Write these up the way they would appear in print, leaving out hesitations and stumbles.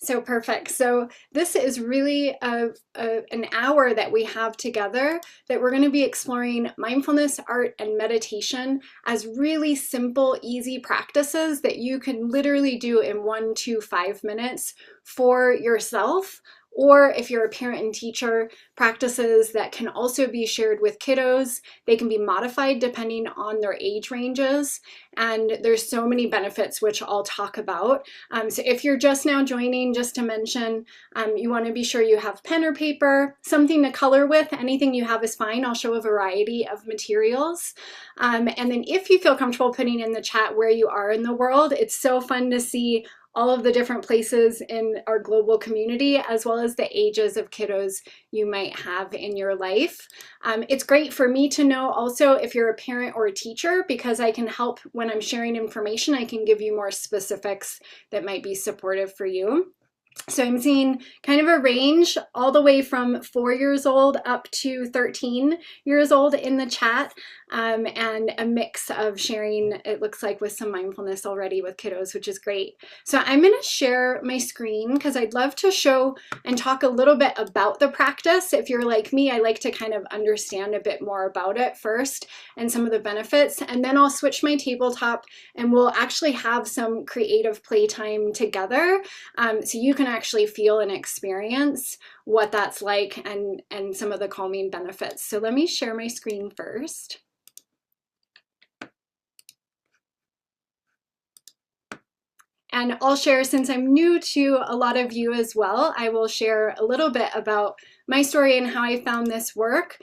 So perfect. So this is really an hour that we have together that we're going to be exploring mindfulness, art, and meditation as really simple, easy practices that you can literally do in 1 to 5 minutes for yourself. Or if you're a parent and teacher, practices that can also be shared with kiddos. They can be modified depending on their age ranges. And there's so many benefits, which I'll talk about. So if you're just now joining, just to mention, you want to be sure you have pen or paper, something to color with. Anything you have is fine. I'll show a variety of materials. And then if you feel comfortable putting in the chat where you are in the world, it's so fun to see all of the different places in our global community, as well as the ages of kiddos you might have in your life. It's great for me to know also if you're a parent or a teacher, because I can help when I'm sharing information. I can give you more specifics that might be supportive for you. So I'm seeing kind of a range all the way from 4 years old up to 13 years old in the chat, and a mix of sharing, it looks like, with some mindfulness already with kiddos, which is great. So I'm going to share my screen because I'd love to show and talk a little bit about the practice. If you're like me, I like to kind of understand a bit more about it first and some of the benefits, and then I'll switch my tabletop and we'll actually have some creative playtime together, so you can actually feel and experience what that's like and some of the calming benefits. So let me share my screen first. And I'll share, since I'm new to a lot of you as well, I will share a little bit about my story and how I found this work,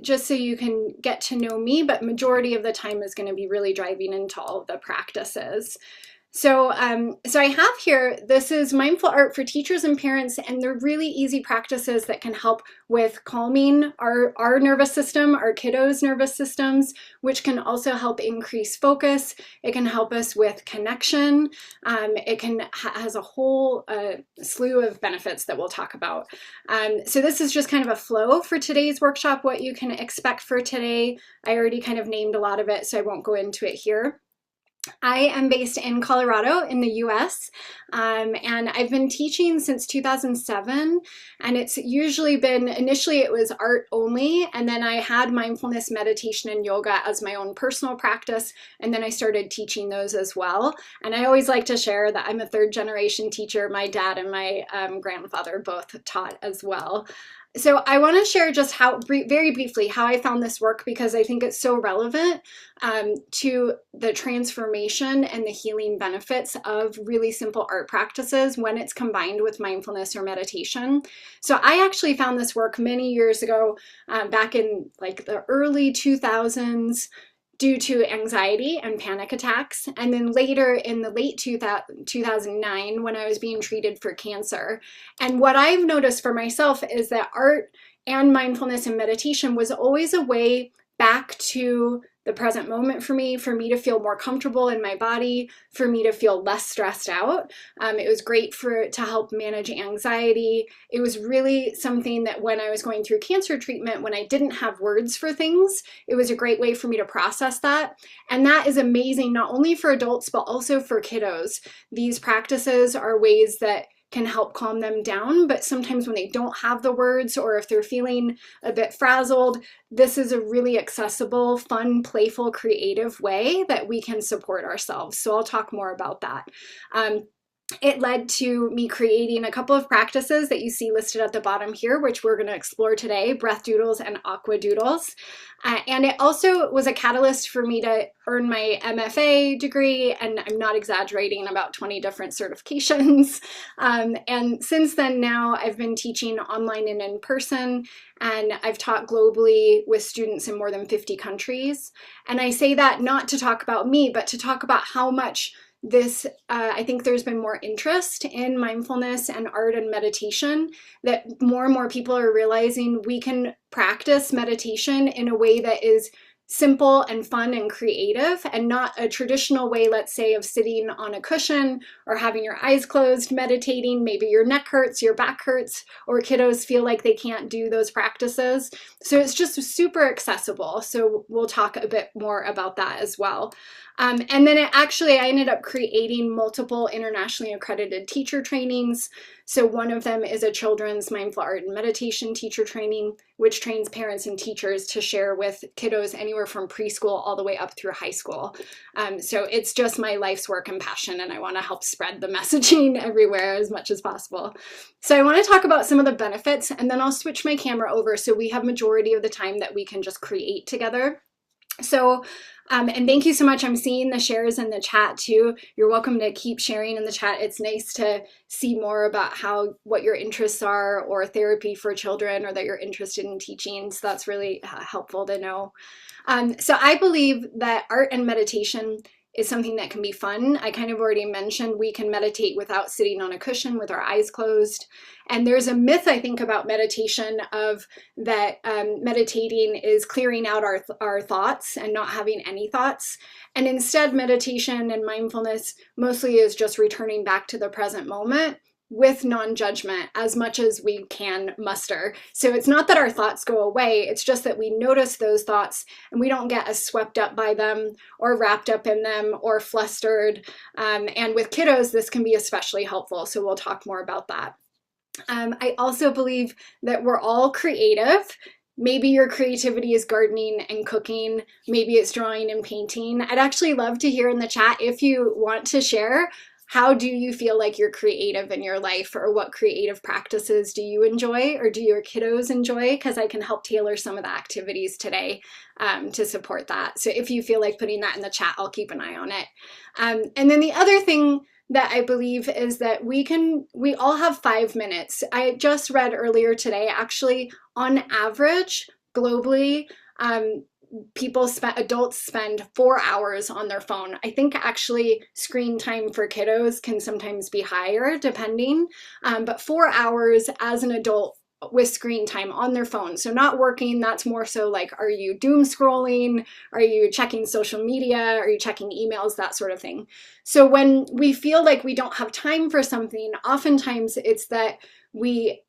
just so you can get to know me, but majority of the time is going to be really driving into all of the practices. So I have here, this is Mindful Art for Teachers and Parents, and they're really easy practices that can help with calming our nervous system, our kiddos' nervous systems, which can also help increase focus. It can help us with connection. It has a whole slew of benefits that we'll talk about. So this is just kind of a flow for today's workshop, what you can expect for today. I already kind of named a lot of it, so I won't go into it here. I am based in Colorado in the US, and I've been teaching since 2007, and it's usually been, initially it was art only, and then I had mindfulness, meditation, and yoga as my own personal practice, and then I started teaching those as well. And I always like to share that I'm a third generation teacher. My dad and my grandfather both taught as well. So I want to share just very briefly how I found this work, because I think it's so relevant to the transformation and the healing benefits of really simple art practices when it's combined with mindfulness or meditation. So I actually found this work many years ago, back in like the early 2000s, due to anxiety and panic attacks, and then later in the late 2009 when I was being treated for cancer. And what I've noticed for myself is that art and mindfulness and meditation was always a way back to the present moment for me to feel more comfortable in my body, for me to feel less stressed out. It was great to help manage anxiety. It was really something that when I was going through cancer treatment, when I didn't have words for things, it was a great way for me to process that. And that is amazing, not only for adults, but also for kiddos. These practices are ways that can help calm them down, but sometimes when they don't have the words, or if they're feeling a bit frazzled, this is a really accessible, fun, playful, creative way that we can support ourselves. So I'll talk more about that. It led to me creating a couple of practices that you see listed at the bottom here, which we're going to explore today, breath doodles and aqua doodles. And it also was a catalyst for me to earn my MFA degree, and I'm not exaggerating, about 20 different certifications. And since then now I've been teaching online and in person, and I've taught globally with students in more than 50 countries. And I say that not to talk about me, but to talk about how much I think there's been more interest in mindfulness and art and meditation, that more and more people are realizing we can practice meditation in a way that is simple and fun and creative, and not a traditional way, let's say, of sitting on a cushion or having your eyes closed, meditating. Maybe your neck hurts, your back hurts, or kiddos feel like they can't do those practices. So it's just super accessible. So we'll talk a bit more about that as well. And then I ended up creating multiple internationally accredited teacher trainings. So one of them is a children's mindful art and meditation teacher training, which trains parents and teachers to share with kiddos anywhere from preschool all the way up through high school. So it's just my life's work and passion, and I want to help spread the messaging everywhere as much as possible. So I want to talk about some of the benefits, and then I'll switch my camera over so we have majority of the time that we can just create together. So, and thank you so much. I'm seeing the shares in the chat too. You're welcome to keep sharing in the chat. It's nice to see more about what your interests are, or therapy for children, or that you're interested in teaching. So that's really helpful to know. So I believe that art and meditation is something that can be fun. I kind of already mentioned we can meditate without sitting on a cushion with our eyes closed. And there's a myth, I think, about meditation of that meditating is clearing out our thoughts and not having any thoughts. And instead, meditation and mindfulness mostly is just returning back to the present moment with non-judgment as much as we can muster. So it's not that our thoughts go away, it's just that we notice those thoughts and we don't get as swept up by them or wrapped up in them or flustered. And with kiddos, this can be especially helpful. So we'll talk more about that. I also believe that we're all creative. Maybe your creativity is gardening and cooking. Maybe it's drawing and painting. I'd actually love to hear in the chat if you want to share. How do you feel like you're creative in your life, or what creative practices do you enjoy, or do your kiddos enjoy? Because I can help tailor some of the activities today to support that. So if you feel like putting that in the chat, I'll keep an eye on it. And then the other thing that I believe is that we all have 5 minutes. I just read earlier today, actually, on average, globally, adults spend 4 hours on their phone. I think actually screen time for kiddos can sometimes be higher depending, but 4 hours as an adult with screen time on their phone. So not working, that's more so like, are you doom scrolling? Are you checking social media? Are you checking emails? That sort of thing. So when we feel like we don't have time for something, oftentimes it's that we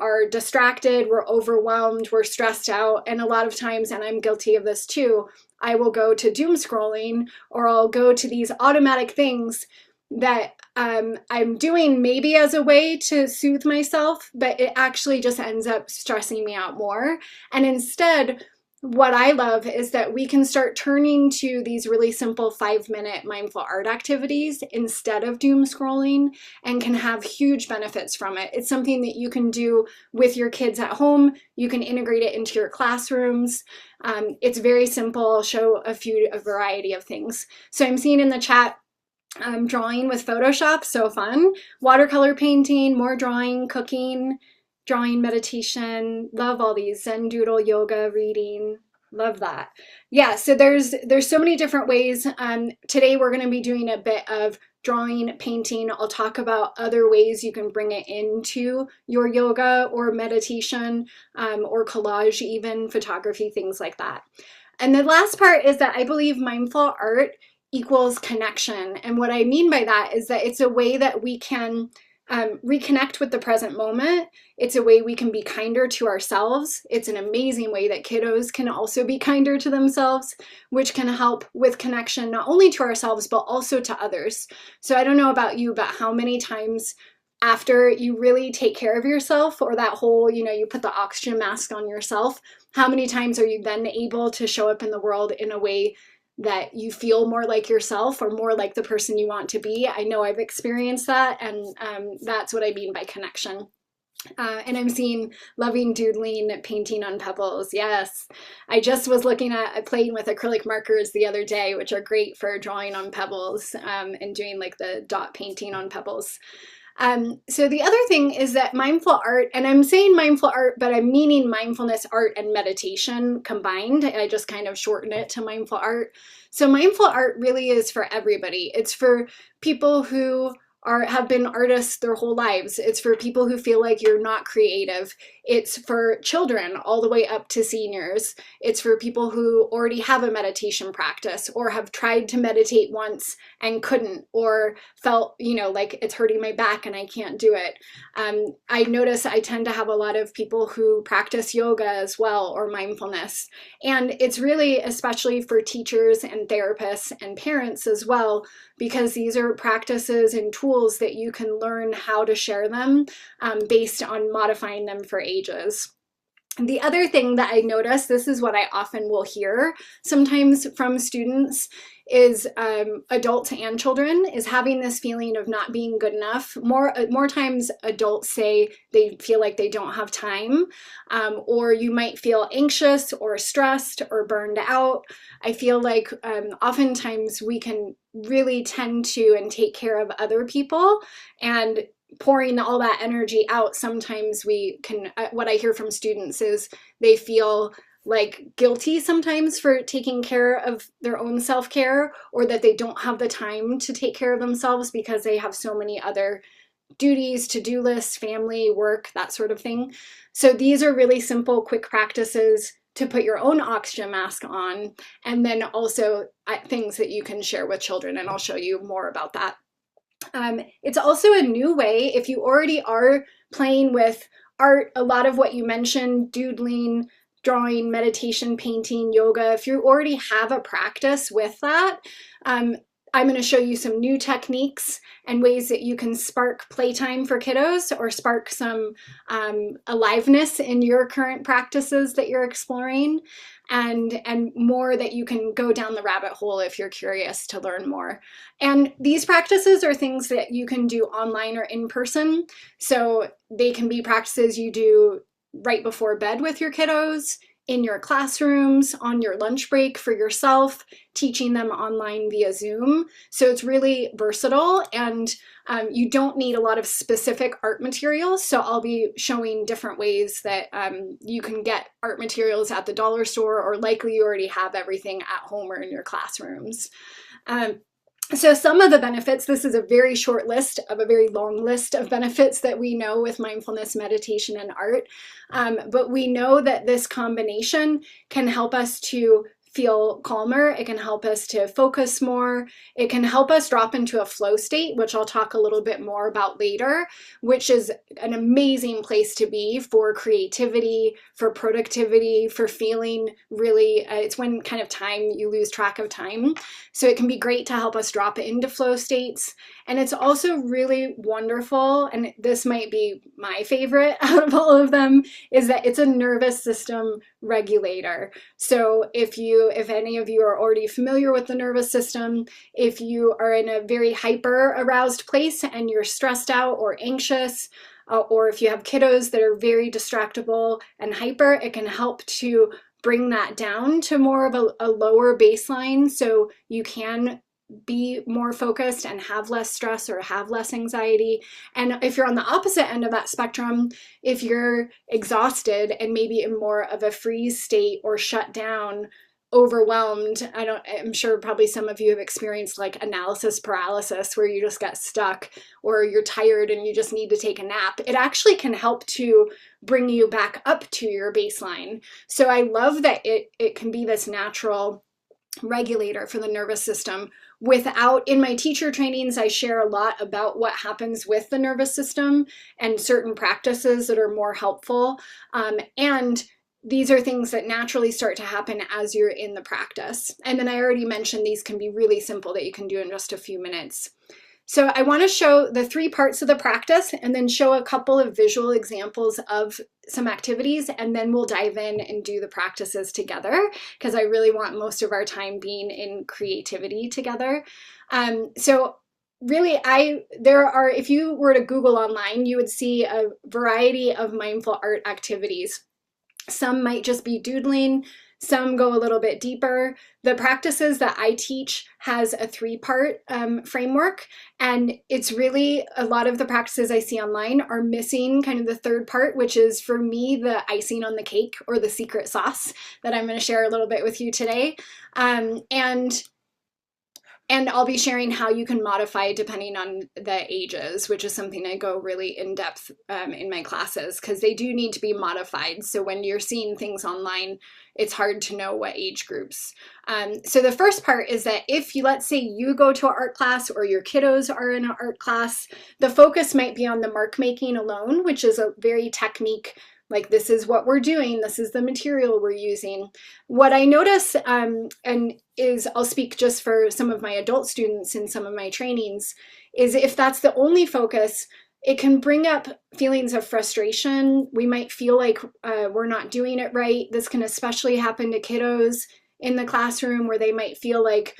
are distracted, we're overwhelmed, we're stressed out, and a lot of times, and I'm guilty of this too, I will go to doom scrolling, or I'll go to these automatic things that I'm doing maybe as a way to soothe myself, but it actually just ends up stressing me out more. And instead, what I love is that we can start turning to these really simple 5-minute mindful art activities instead of doom scrolling, and can have huge benefits from it. It's something that you can do with your kids at home. You can integrate it into your classrooms. It's very simple. I'll show a variety of things. So I'm seeing in the chat, drawing with Photoshop, so fun. Watercolor painting, more drawing, cooking, drawing, meditation. Love all these. Zen doodle, yoga, reading. Love that. Yeah, so there's so many different ways. Today we're going to be doing a bit of drawing, painting. I'll talk about other ways you can bring it into your yoga or meditation, or collage, even photography, things like that. And the last part is that I believe mindful art equals connection. And what I mean by that is that it's a way that we can reconnect with the present moment. It's a way we can be kinder to ourselves. It's an amazing way that kiddos can also be kinder to themselves, which can help with connection, not only to ourselves, but also to others. So I don't know about you, but how many times after you really take care of yourself, or that whole, you put the oxygen mask on yourself, how many times are you then able to show up in the world in a way that you feel more like yourself, or more like the person you want to be? I know I've experienced that, and that's what I mean by connection. And I'm seeing loving doodling, painting on pebbles. Yes, I just was looking at playing with acrylic markers the other day, which are great for drawing on pebbles, and doing like the dot painting on pebbles. So the other thing is that mindful art, and I'm saying mindful art, but I'm meaning mindfulness art and meditation combined. I just kind of shorten it to mindful art. So mindful art really is for everybody. It's for people who have been artists their whole lives. It's for people who feel like you're not creative. It's for children all the way up to seniors. It's for people who already have a meditation practice or have tried to meditate once and couldn't, or felt, you know, like it's hurting my back and I can't do it. I notice I tend to have a lot of people who practice yoga as well, or mindfulness. And it's really especially for teachers and therapists and parents as well, because these are practices and tools that you can learn how to share them based on modifying them for ages. The other thing that I notice, this is what I often will hear sometimes from students, is adults and children, is having this feeling of not being good enough. More times adults say they feel like they don't have time, or you might feel anxious or stressed or burned out. I feel like oftentimes we can really tend to and take care of other people, and pouring all that energy out, sometimes we can, what I hear from students is they feel like guilty sometimes for taking care of their own self-care, or that they don't have the time to take care of themselves because they have so many other duties, to-do lists, family, work, that sort of thing. So these are really simple, quick practices to put your own oxygen mask on, and then also things that you can share with children, and I'll show you more about that. It's also a new way, if you already are playing with art, a lot of what you mentioned, doodling, drawing, meditation, painting, yoga, if you already have a practice with that, I'm going to show you some new techniques and ways that you can spark playtime for kiddos, or spark some aliveness in your current practices that you're exploring, and more that you can go down the rabbit hole if you're curious to learn more. And these practices are things that you can do online or in person. So they can be practices you do right before bed with your kiddos, in your classrooms, on your lunch break for yourself, teaching them online via Zoom. So it's really versatile, and you don't need a lot of specific art materials. So I'll be showing different ways that you can get art materials at the dollar store, or likely you already have everything at home or in your classrooms. So some of the benefits, this is a very short list of a very long list of benefits that we know with mindfulness, meditation, and art. But we know that this combination can help us to feel calmer. It can help us to focus more. It can help us drop into a flow state, which I'll talk a little bit more about later, which is an amazing place to be for creativity, for productivity, for feeling really, it's when kind of time, you lose track of time. So it can be great to help us drop into flow states. And it's also really wonderful, and this might be my favorite out of all of them, is that it's a nervous system regulator. So if any of you are already familiar with the nervous system, if you are in a very hyper aroused place and you're stressed out or anxious, or if you have kiddos that are very distractible and hyper, it can help to bring that down to more of a lower baseline, so you can be more focused and have less stress or have less anxiety. And if you're on the opposite end of that spectrum, if you're exhausted and maybe in more of a freeze state or shut down, overwhelmed, I'm sure probably some of you have experienced like analysis paralysis, where you just get stuck, or you're tired and you just need to take a nap. It actually can help to bring you back up to your baseline. So I love that it can be this natural regulator for the nervous system. In my teacher trainings, I share a lot about what happens with the nervous system and certain practices that are more helpful. And these are things that naturally start to happen as you're in the practice. And then I already mentioned these can be really simple that you can do in just a few minutes. So I want to show the 3 parts of the practice, and then show a couple of visual examples of some activities, and then we'll dive in and do the practices together, because I really want most of our time being in creativity together. So really, if you were to Google online, you would see a variety of mindful art activities. Some might just be doodling, some go a little bit deeper. The practices that I teach has a 3-part framework, and it's really, a lot of the practices I see online are missing kind of the 3rd part, which is for me the icing on the cake, or the secret sauce that I'm going to share a little bit with you today. And And I'll be sharing how you can modify depending on the ages, which is something I go really in depth in my classes, because they do need to be modified. So when you're seeing things online, it's hard to know what age groups. So the first part is that if you, let's say you go to an art class or your kiddos are in an art class, the focus might be on the mark making alone, which is a very technique, like this is what we're doing, this is the material we're using. What I notice, and is, I'll speak just for some of my adult students in some of my trainings, is if that's the only focus, it can bring up feelings of frustration. We might feel like we're not doing it right. This can especially happen to kiddos in the classroom, where they might feel like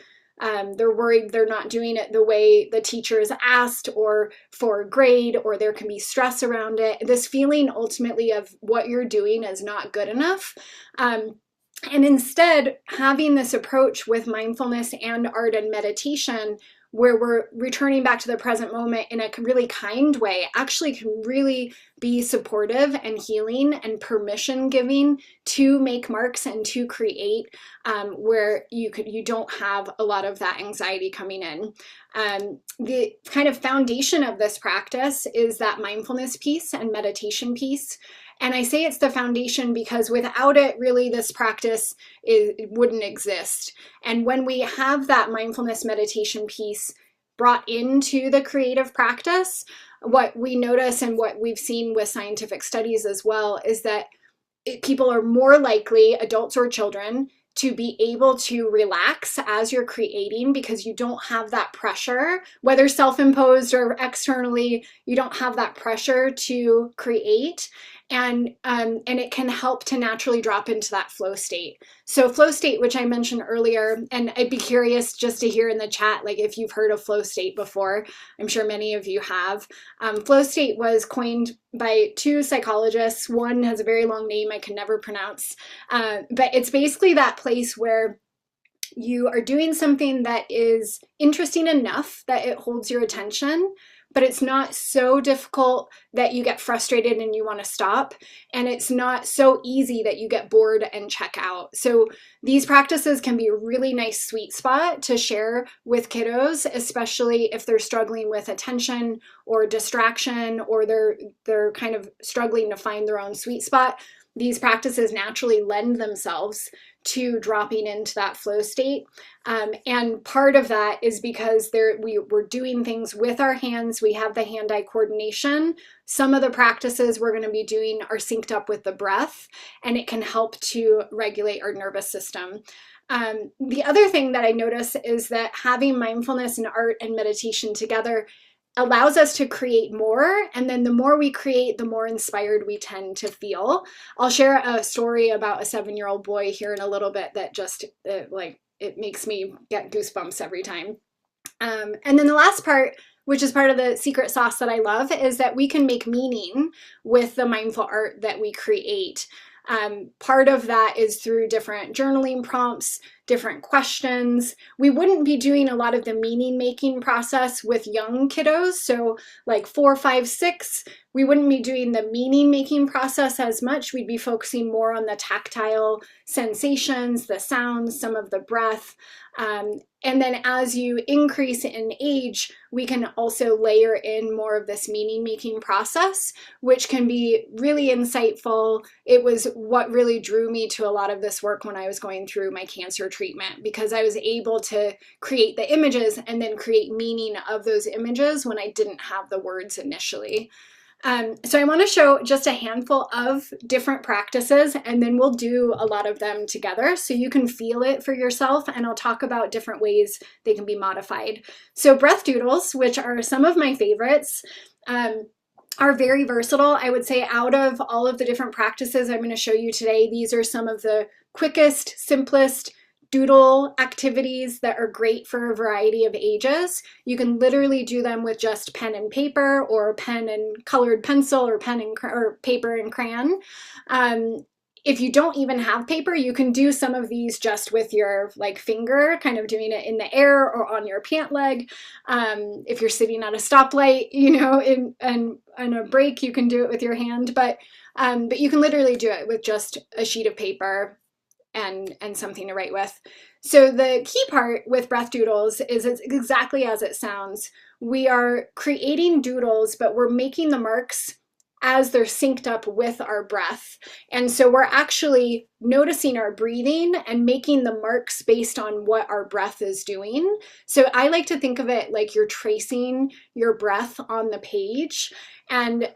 they're worried they're not doing it the way the teacher has asked, or for a grade, or there can be stress around it. This feeling ultimately of what you're doing is not good enough. And instead, having this approach with mindfulness and art and meditation, where we're returning back to the present moment in a really kind way, actually can really be supportive and healing and permission giving to make marks and to create, where you don't have a lot of that anxiety coming in. The kind of foundation of this practice is that mindfulness piece and meditation piece. And I say it's the foundation because without it, really, this practice it wouldn't exist. And when we have that mindfulness meditation piece brought into the creative practice, what we notice and what we've seen with scientific studies as well is that people are more likely, adults or children, to be able to relax as you're creating, because you don't have that pressure, whether self-imposed or externally, you don't have that pressure to create. And it can help to naturally drop into that flow state. So flow state, which I mentioned earlier, and I'd be curious just to hear in the chat, like if you've heard of flow state before. I'm sure many of you have. Flow state was coined by two psychologists. One has a very long name I can never pronounce, but it's basically that place where you are doing something that is interesting enough that it holds your attention, but it's not so difficult that you get frustrated and you want to stop. And it's not so easy that you get bored and check out. So these practices can be a really nice sweet spot to share with kiddos, especially if they're struggling with attention or distraction, or they're kind of struggling to find their own sweet spot. These practices naturally lend themselves to dropping into that flow state. And part of that is because we're doing things with our hands. We have the hand-eye coordination. Some of the practices we're going to be doing are synced up with the breath, and it can help to regulate our nervous system. The other thing that I notice is that having mindfulness and art and meditation together allows us to create more, and then the more we create, the more inspired we tend to feel. I'll share a story about a 7-year-old boy here in a little bit that just it makes me get goosebumps every time. And then the last part, which is part of the secret sauce that I love, is that we can make meaning with the mindful art that we create. Part of that is through different journaling prompts, different questions. We wouldn't be doing a lot of the meaning making process with young kiddos. So like 4, 5, 6, we wouldn't be doing the meaning making process as much. We'd be focusing more on the tactile sensations, the sounds, some of the breath. And then as you increase in age, we can also layer in more of this meaning making process, which can be really insightful. It was what really drew me to a lot of this work when I was going through my cancer treatment, because I was able to create the images and then create meaning of those images when I didn't have the words initially. So I want to show just a handful of different practices, and then we'll do a lot of them together so you can feel it for yourself, and I'll talk about different ways they can be modified. So breath doodles, which are some of my favorites, are very versatile. I would say out of all of the different practices I'm going to show you today, these are some of the quickest, simplest doodle activities that are great for a variety of ages. You can literally do them with just pen and paper, or pen and colored pencil, or or paper and crayon. If you don't even have paper, you can do some of these just with your finger, kind of doing it in the air or on your pant leg. If you're sitting at a stoplight, in a break, you can do it with your hand, but you can literally do it with just a sheet of paper and something to write with. So the key part with breath doodles is it's exactly as it sounds. We are creating doodles, but we're making the marks as they're synced up with our breath. And so we're actually noticing our breathing and making the marks based on what our breath is doing. So I like to think of it like you're tracing your breath on the page. And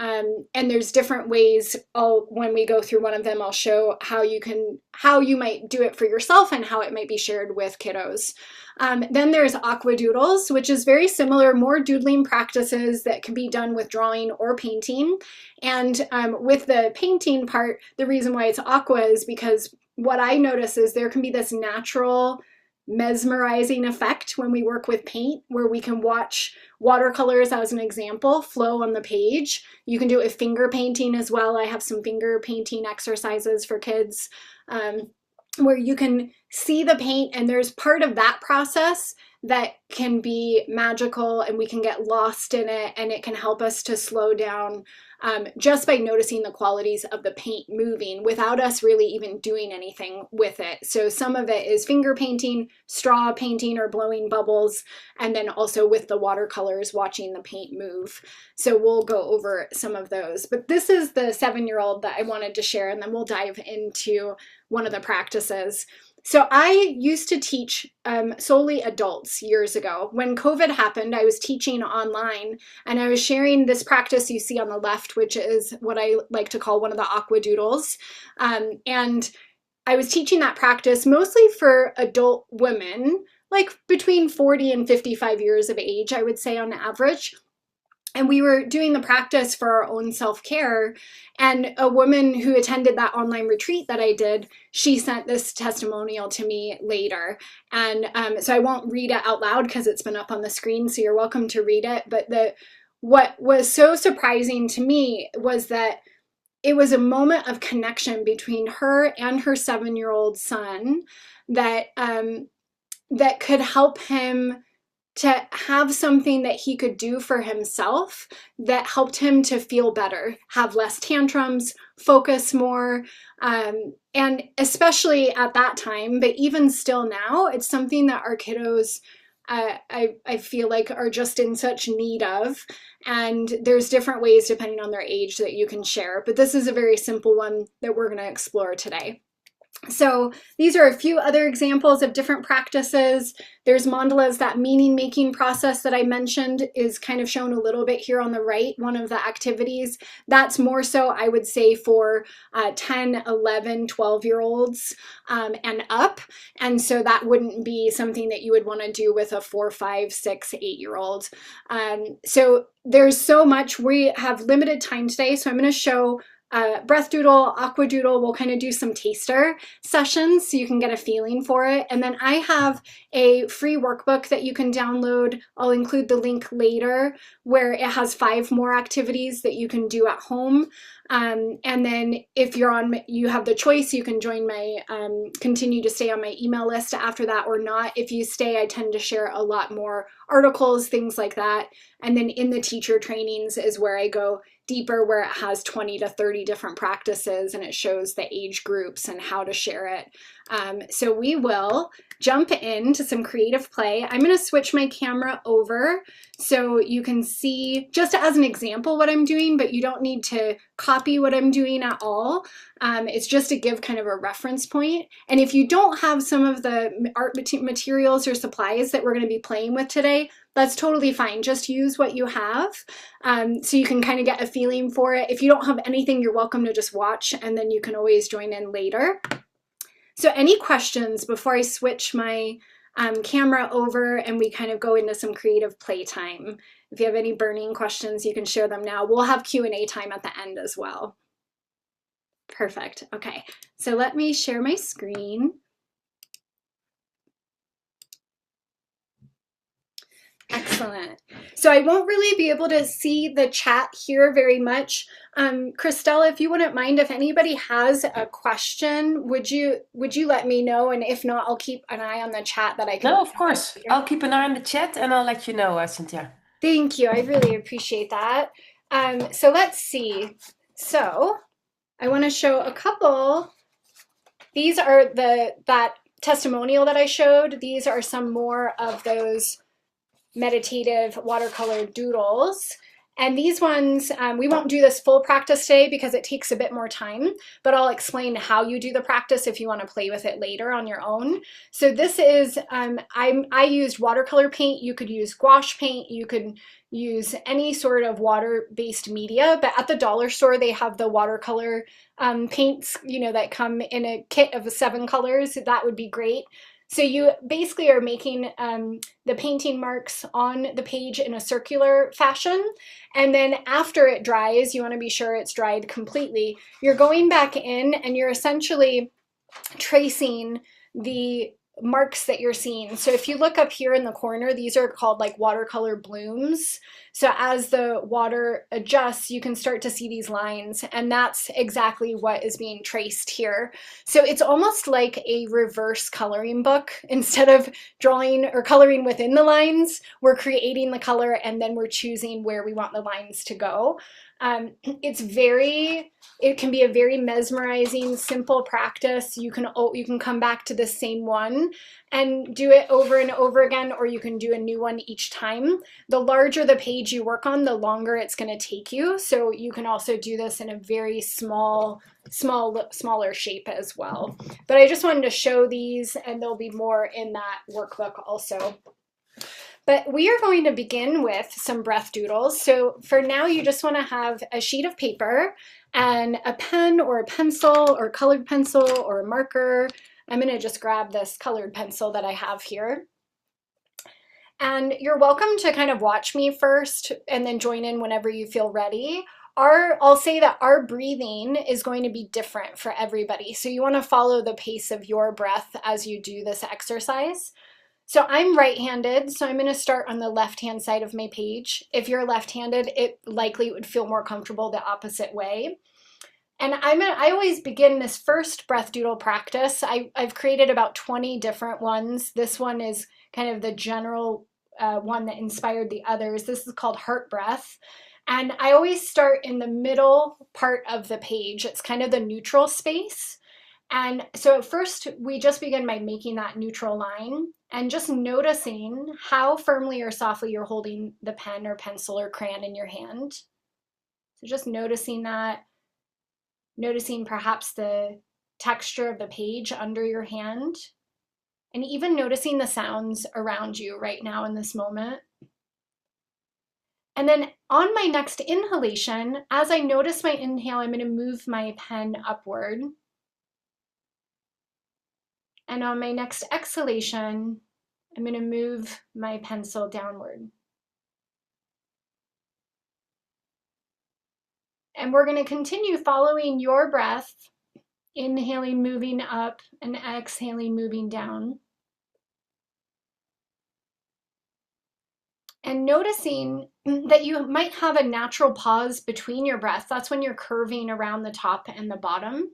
there's different ways. When we go through one of them, I'll show how you might do it for yourself and how it might be shared with kiddos. Then there's aqua doodles, which is very similar, more doodling practices that can be done with drawing or painting. And with the painting part, the reason why it's aqua is because what I notice is there can be this natural mesmerizing effect when we work with paint, where we can watch watercolors, as an example, flow on the page. You can do it with finger painting as well. I have some finger painting exercises for kids where you can see the paint, and there's part of that process that can be magical, and we can get lost in it, and it can help us to slow down just by noticing the qualities of the paint moving without us really even doing anything with it. So some of it is finger painting, straw painting, or blowing bubbles, and then also with the watercolors, watching the paint move. So we'll go over some of those. But this is the 7-year-old that I wanted to share, and then we'll dive into one of the practices. So I used to teach solely adults years ago. When COVID happened, I was teaching online, and I was sharing this practice you see on the left, which is what I like to call one of the aqua doodles. And I was teaching that practice mostly for adult women, like between 40 and 55 years of age, I would say on average. And we were doing the practice for our own self-care. And a woman who attended that online retreat that I did, she sent this testimonial to me later. And so I won't read it out loud because it's been up on the screen, so you're welcome to read it. But what was so surprising to me was that it was a moment of connection between her and her 7-year-old son that that could help him to have something that he could do for himself that helped him to feel better, have less tantrums, focus more, and especially at that time, but even still now, it's something that our kiddos, I feel like, are just in such need of. And there's different ways depending on their age that you can share, but this is a very simple one that we're going to explore today. So these are a few other examples of different practices. There's mandalas. That meaning making process that I mentioned is kind of shown a little bit here on the right, one of the activities. That's more so, I would say, for 10, 11, 12-year-olds and up. And so that wouldn't be something that you would want to do with a 4, 5, 6, 8-year-old. So there's so much. We have limited time today, so I'm going to show breath doodle, aqua doodle. We'll kind of do some taster sessions so you can get a feeling for it. And then I have a free workbook that you can download. I'll include the link later, where it has 5 more activities that you can do at home. And then if you have the choice, you can join my, continue to stay on my email list after that or not. If you stay, I tend to share a lot more articles, things like that. And then in the teacher trainings is where I go deeper, where it has 20 to 30 different practices, and it shows the age groups and how to share it. So we will jump into some creative play. I'm going to switch my camera over so you can see, just as an example, what I'm doing, but you don't need to copy what I'm doing at all. It's just to give kind of a reference point. And if you don't have some of the art materials or supplies that we're going to be playing with today, that's totally fine. Just use what you have so you can kind of get a feeling for it. If you don't have anything, you're welcome to just watch, and then you can always join in later. So any questions before I switch my camera over and we kind of go into some creative playtime? If you have any burning questions, you can share them now. We'll have Q&A time at the end as well. Perfect. Okay, so let me share my screen. Excellent. So I won't really be able to see the chat here very much. Christella, if you wouldn't mind, if anybody has a question, would you let me know? And if not, I'll keep an eye on the chat that I can. No, of course. I'll keep an eye on the chat and I'll let you know, Cynthia. Thank you. I really appreciate that. So let's see. So I want to show a couple these are that testimonial that I showed. These are some more of those meditative watercolor doodles. And these ones, we won't do this full practice today because it takes a bit more time, but I'll explain how you do the practice if you want to play with it later on your own. So this is, I used watercolor paint. You could use gouache paint. You could use any sort of water-based media, but at the dollar store, they have the watercolor paints, you know, that come in a kit of 7 colors. That would be great. So you basically are making the painting marks on the page in a circular fashion. And then after it dries, you want to be sure it's dried completely. You're going back in and you're essentially tracing the marks that you're seeing. So if you look up here in the corner, these are called like watercolor blooms. So as the water adjusts, you can start to see these lines, and that's exactly what is being traced here. So it's almost like a reverse coloring book. Instead of drawing or coloring within the lines, we're creating the color and then we're choosing where we want the lines to go. It can be a very mesmerizing, simple practice. You can come back to the same one and do it over and over again, or you can do a new one each time. The larger the page you work on, the longer it's going to take you. So you can also do this in a very smaller shape as well. But I just wanted to show these, and there'll be more in that workbook also. But we are going to begin with some breath doodles. So for now, you just want to have a sheet of paper and a pen or a pencil or colored pencil or a marker. I'm going to just grab this colored pencil that I have here. And you're welcome to kind of watch me first and then join in whenever you feel ready. I'll say that our breathing is going to be different for everybody. So you want to follow the pace of your breath as you do this exercise. So I'm right-handed, so I'm going to start on the left-hand side of my page. If you're left-handed, it likely would feel more comfortable the opposite way. And I always begin this first breath doodle practice. I've created about 20 different ones. This one is kind of the general one that inspired the others. This is called heart breath. And I always start in the middle part of the page. It's kind of the neutral space. And so at first, we just begin by making that neutral line and just noticing how firmly or softly you're holding the pen or pencil or crayon in your hand. So just noticing that, noticing perhaps the texture of the page under your hand, and even noticing the sounds around you right now in this moment. And then on my next inhalation, as I notice my inhale, I'm going to move my pen upward. And on my next exhalation, I'm going to move my pencil downward. And we're going to continue following your breath, inhaling, moving up, and exhaling, moving down. And noticing that you might have a natural pause between your breaths. That's when you're curving around the top and the bottom.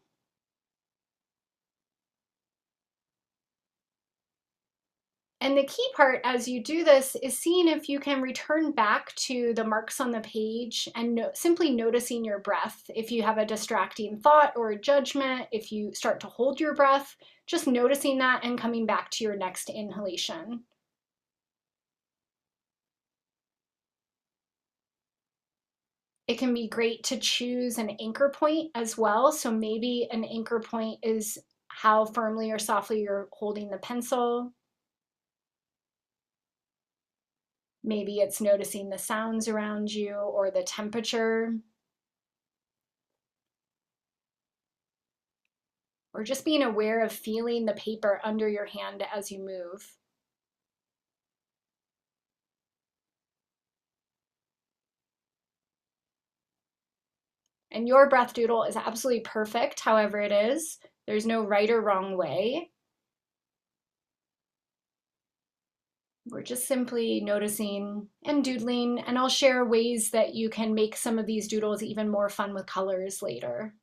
And the key part as you do this is seeing if you can return back to the marks on the page and simply noticing your breath. If you have a distracting thought or a judgment, if you start to hold your breath, just noticing that and coming back to your next inhalation. It can be great to choose an anchor point as well. So maybe an anchor point is how firmly or softly you're holding the pencil. Maybe it's noticing the sounds around you or the temperature. Or just being aware of feeling the paper under your hand as you move. And your breath doodle is absolutely perfect, however it is. There's no right or wrong way. We're just simply noticing and doodling, and I'll share ways that you can make some of these doodles even more fun with colors later.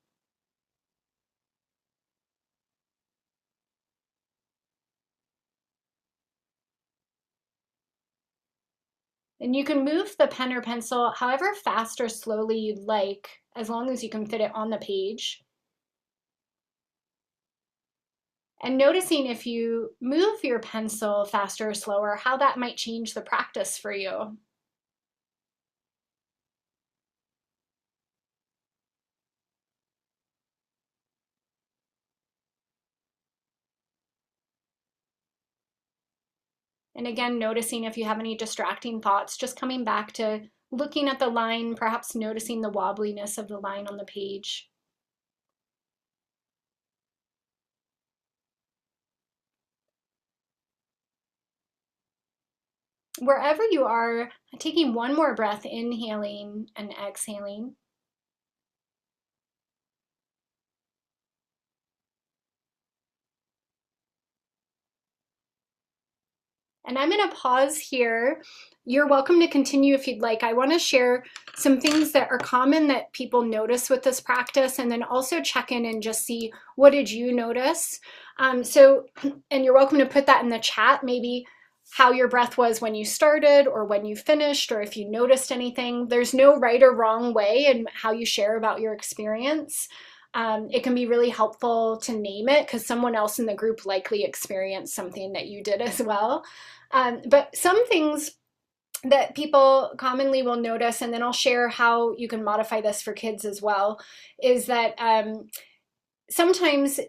And you can move the pen or pencil however fast or slowly you'd like, as long as you can fit it on the page. and noticing if you move your pencil faster or slower, how that might change the practice for you. And again, noticing if you have any distracting thoughts, just coming back to looking at the line, perhaps noticing the wobbliness of the line on the page. Wherever you are, taking one more breath, inhaling and exhaling. And I'm going to pause here. You're welcome to continue if you'd like. I want to share some things that are common that people notice with this practice, and then also check in and just see, what did you notice? And you're welcome to put that in the chat, maybe how your breath was when you started or when you finished, or if you noticed anything. There's no right or wrong way in how you share about your experience. It can be really helpful to name it because someone else in the group likely experienced something that you did as well. But some things that people commonly will notice, and then I'll share how you can modify this for kids as well, is that sometimes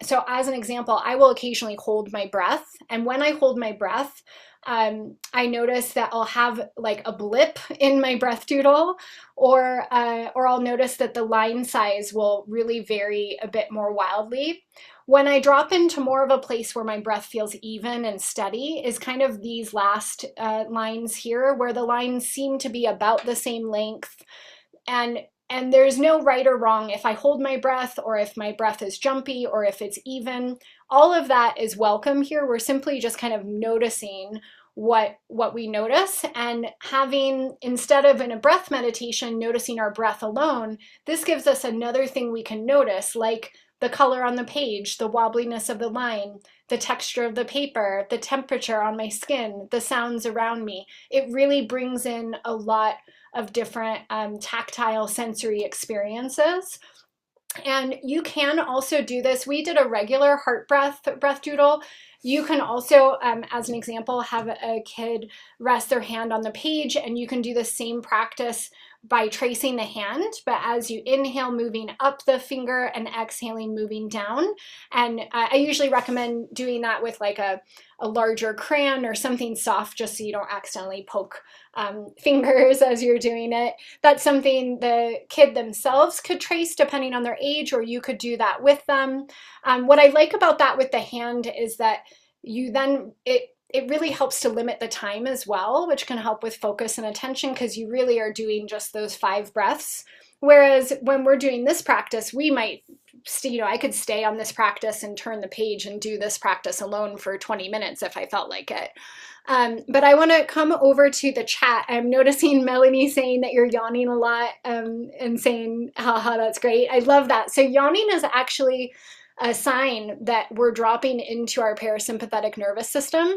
so as an example, I will occasionally hold my breath. And when I hold my breath, I notice that I'll have like a blip in my breath doodle, or I'll notice that the line size will really vary a bit more wildly. When I drop into more of a place where my breath feels even and steady is kind of these last lines here, where the lines seem to be about the same length. And there's no right or wrong if I hold my breath, or if my breath is jumpy, or if it's even. All of that is welcome here. We're simply just kind of noticing what we notice, and having, instead of in a breath meditation noticing our breath alone, this gives us another thing we can notice, like the color on the page, the wobbliness of the line, the texture of the paper, the temperature on my skin, the sounds around me. It really brings in a lot of different tactile sensory experiences. And you can also do this. We did a regular heart breath doodle. You can also, as an example, have a kid rest their hand on the page, and you can do the same practice by tracing the hand, but as you inhale, moving up the finger, and exhaling, moving down. And I usually recommend doing that with like a larger crayon or something soft, just so you don't accidentally poke fingers as you're doing it. That's something the kid themselves could trace depending on their age, or you could do that with them. What I like about that with the hand is that it really helps to limit the time as well, which can help with focus and attention, because you really are doing just those 5 breaths. Whereas when we're doing this practice, we might, I could stay on this practice and turn the page and do this practice alone for 20 minutes if I felt like it. But I want to come over to the chat. I'm noticing Melanie saying that you're yawning a lot, and saying, haha, that's great. I love that. So yawning is actually a sign that we're dropping into our parasympathetic nervous system.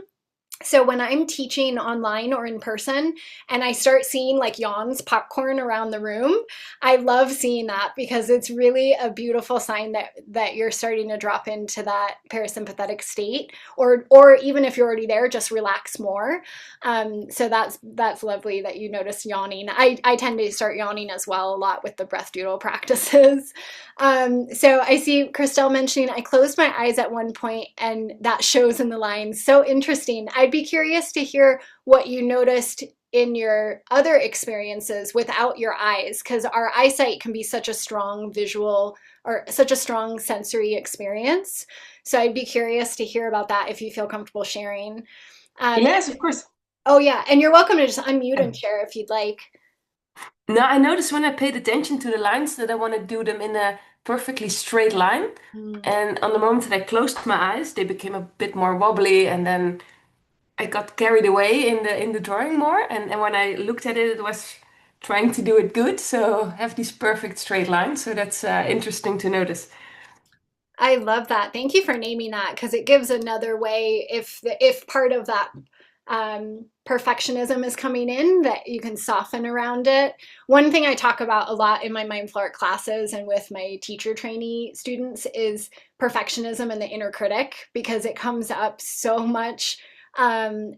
So when I'm teaching online or in person and I start seeing like yawns, popcorn around the room, I love seeing that, because it's really a beautiful sign that you're starting to drop into that parasympathetic state, or even if you're already there, just relax more. So that's lovely that you notice yawning. I tend to start yawning as well a lot with the breath doodle practices. So I see Christelle mentioning, I closed my eyes at one point and that shows in the lines. So interesting. I'd be curious to hear what you noticed in your other experiences without your eyes, because our eyesight can be such a strong visual, or such a strong sensory experience. So I'd be curious to hear about that if you feel comfortable sharing. Yes, of course. Oh yeah, and you're welcome to just unmute and share if you'd like. Now, I noticed when I paid attention to the lines that I want to do them in a perfectly straight line. And on the moment that I closed my eyes, they became a bit more wobbly, and then I got carried away in the drawing more. And when I looked at it, it was trying to do it good. So have these perfect straight lines. So that's interesting to notice. I love that. Thank you for naming that, because it gives another way, if part of that perfectionism is coming in, that you can soften around it. One thing I talk about a lot in my mindful art classes and with my teacher trainee students is perfectionism and the inner critic, because it comes up so much.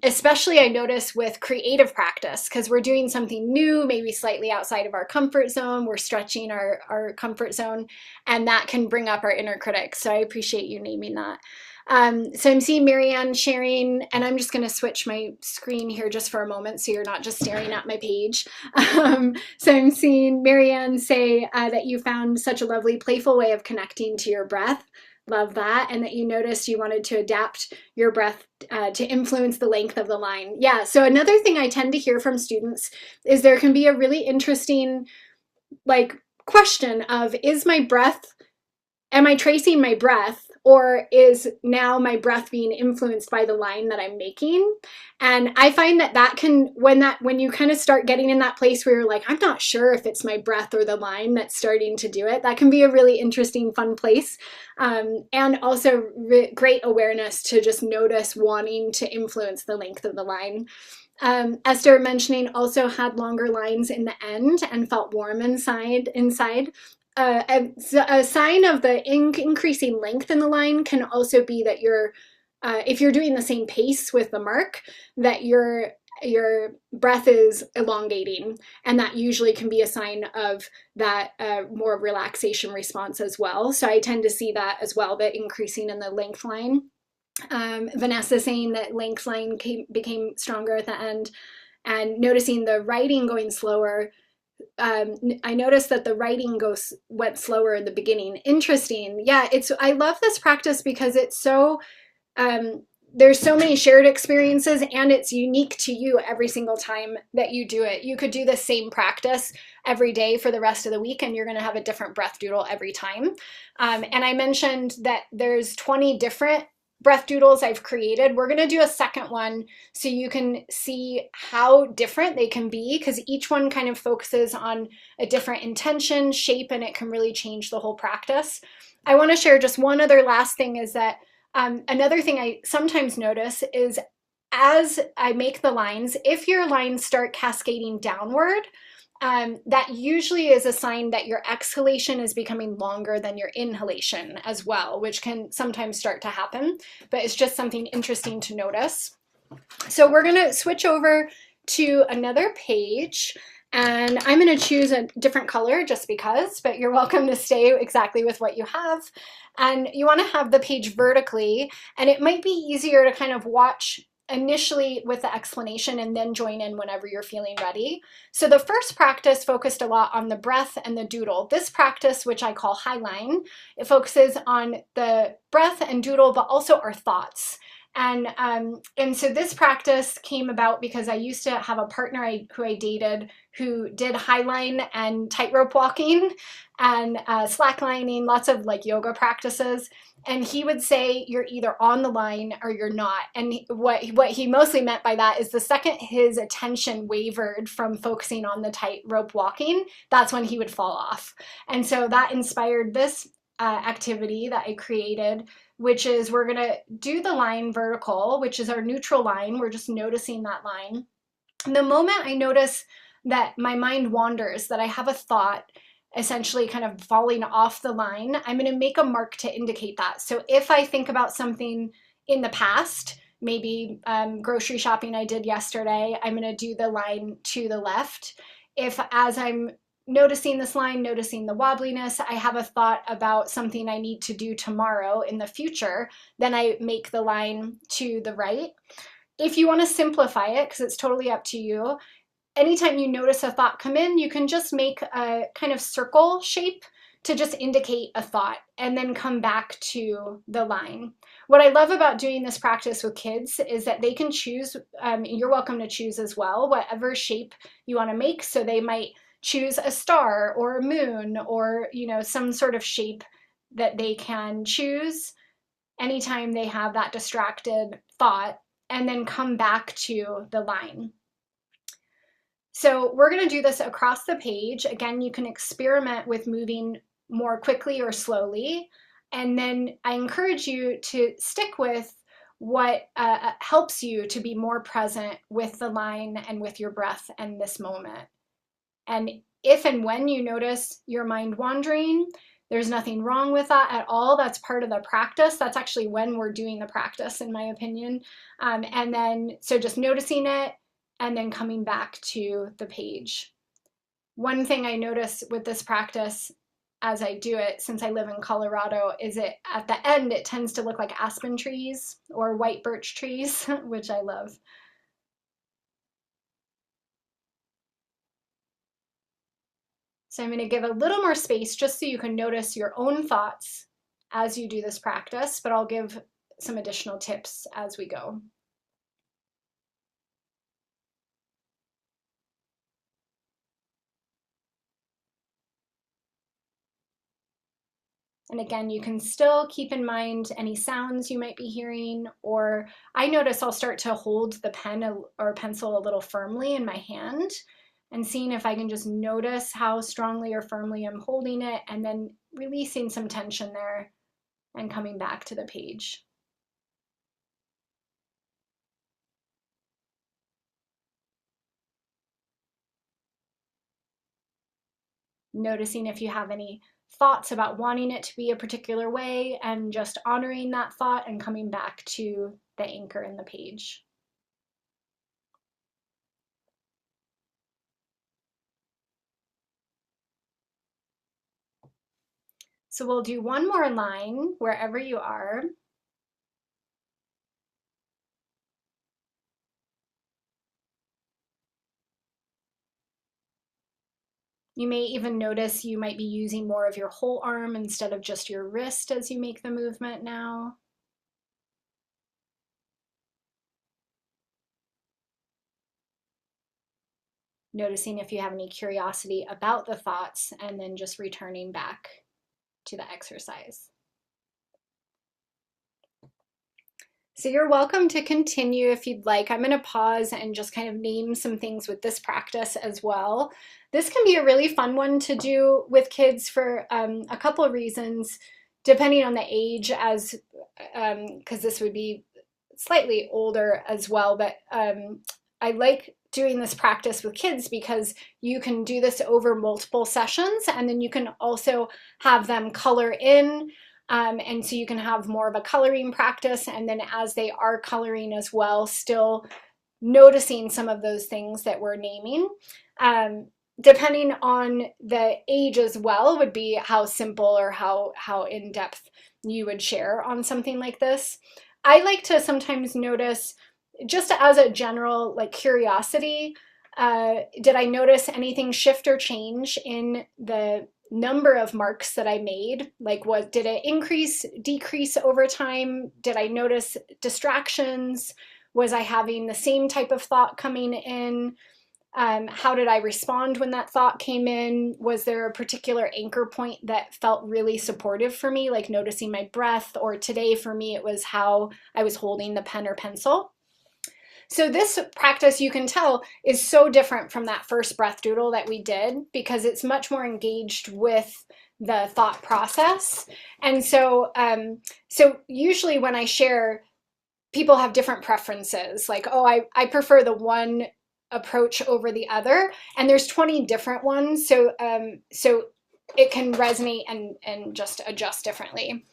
Especially I notice with creative practice, because we're doing something new, maybe slightly outside of our comfort zone, we're stretching our comfort zone, and that can bring up our inner critic. So I appreciate you naming that. So I'm seeing Marianne sharing, and I'm just going to switch my screen here just for a moment so you're not just staring at my page. So I'm seeing Marianne say that you found such a lovely, playful way of connecting to your breath. Love that. And that you noticed you wanted to adapt your breath to influence the length of the line. Yeah, so another thing I tend to hear from students is there can be a really interesting question of, is my breath, am I tracing my breath, or is now my breath being influenced by the line that I'm making? And I find that can, when you kind of start getting in that place where you're like, I'm not sure if it's my breath or the line that's starting to do it, that can be a really interesting, fun place. And also great awareness to just notice wanting to influence the length of the line. Esther mentioning also had longer lines in the end and felt warm inside. A sign of the increasing length in the line can also be that if you're doing the same pace with the mark, that your breath is elongating, and that usually can be a sign of that more relaxation response as well. So I tend to see that as well, the increasing in the length line. Vanessa saying that length line became stronger at the end, and noticing the writing going slower. I noticed that the writing went slower in the beginning. Interesting. Yeah, I love this practice because it's so there's so many shared experiences, and it's unique to you every single time that you do it. You could do the same practice every day for the rest of the week, and you're going to have a different breath doodle every time. And I mentioned that there's 20 different breath doodles I've created. We're going to do a second one so you can see how different they can be, because each one kind of focuses on a different intention, shape, and it can really change the whole practice. I want to share just one other last thing, is that another thing I sometimes notice is, as I make the lines, if your lines start cascading downward, that usually is a sign that your exhalation is becoming longer than your inhalation as well, which can sometimes start to happen, but it's just something interesting to notice. So we're going to switch over to another page, and I'm going to choose a different color just because, but you're welcome to stay exactly with what you have. And you want to have the page vertically, and it might be easier to kind of watch initially with the explanation and then join in whenever you're feeling ready. So the first practice focused a lot on the breath and the doodle. This practice, which I call Highline, it focuses on the breath and doodle, but also our thoughts. And so this practice came about because I used to have a partner who I dated who did highline and tightrope walking and slacklining, lots of yoga practices. And he would say, you're either on the line or you're not. And what he mostly meant by that is the second his attention wavered from focusing on the tightrope walking, that's when he would fall off. And so that inspired this activity that I created, which is we're going to do the line vertical, which is our neutral line. We're just noticing that line. And the moment I notice that my mind wanders, that I have a thought essentially kind of falling off the line, I'm going to make a mark to indicate that. So if I think about something in the past, maybe grocery shopping I did yesterday, I'm going to do the line to the left. If as I'm noticing this line, noticing the wobbliness, I have a thought about something I need to do tomorrow in the future, then I make the line to the right. If you want to simplify it, because it's totally up to you, anytime you notice a thought come in, you can just make a kind of circle shape to just indicate a thought and then come back to the line. What I love about doing this practice with kids is that they can choose, you're welcome to choose as well, whatever shape you want to make. So they might choose a star or a moon or, some sort of shape that they can choose anytime they have that distracted thought, and then come back to the line. So we're going to do this across the page. Again, you can experiment with moving more quickly or slowly. And then I encourage you to stick with what helps you to be more present with the line and with your breath and this moment. And if and when you notice your mind wandering, there's nothing wrong with that at all. That's part of the practice. That's actually when we're doing the practice, in my opinion. And then, so just noticing it and then coming back to the page. One thing I notice with this practice as I do it, since I live in Colorado, is it at the end, it tends to look like aspen trees or white birch trees, which I love. So I'm going to give a little more space just so you can notice your own thoughts as you do this practice, but I'll give some additional tips as we go. And again, you can still keep in mind any sounds you might be hearing, or I notice I'll start to hold the pen or pencil a little firmly in my hand and seeing if I can just notice how strongly or firmly I'm holding it, and then releasing some tension there and coming back to the page. Noticing if you have any thoughts about wanting it to be a particular way, and just honoring that thought and coming back to the anchor in the page. So we'll do one more line wherever you are. You may even notice you might be using more of your whole arm instead of just your wrist as you make the movement now. Noticing if you have any curiosity about the thoughts, and then just returning back to the exercise. So you're welcome to continue if you'd like. I'm going to pause and just kind of name some things with this practice as well. This can be a really fun one to do with kids for a couple of reasons, depending on the age, as because this would be slightly older as well. But I like doing this practice with kids because you can do this over multiple sessions, and then you can also have them color in. And so you can have more of a coloring practice, and then as they are coloring as well, still noticing some of those things that we're naming. Depending on the age as well would be how simple or how in-depth you would share on something like this. I like to sometimes notice, just as a general like curiosity, did I notice anything shift or change in the number of marks that I made? Like, what did it increase, decrease over time? Did I notice distractions? Was I having the same type of thought coming in? How did I respond when that thought came in? Was there a particular anchor point that felt really supportive for me, like noticing my breath? Or today for me, it was how I was holding the pen or pencil. So this practice, you can tell, is so different from that first breath doodle that we did, because it's much more engaged with the thought process. And so, so usually when I share, people have different preferences. Like, oh, I prefer the one approach over the other, and there's 20 different ones. So, so it can resonate and just adjust differently.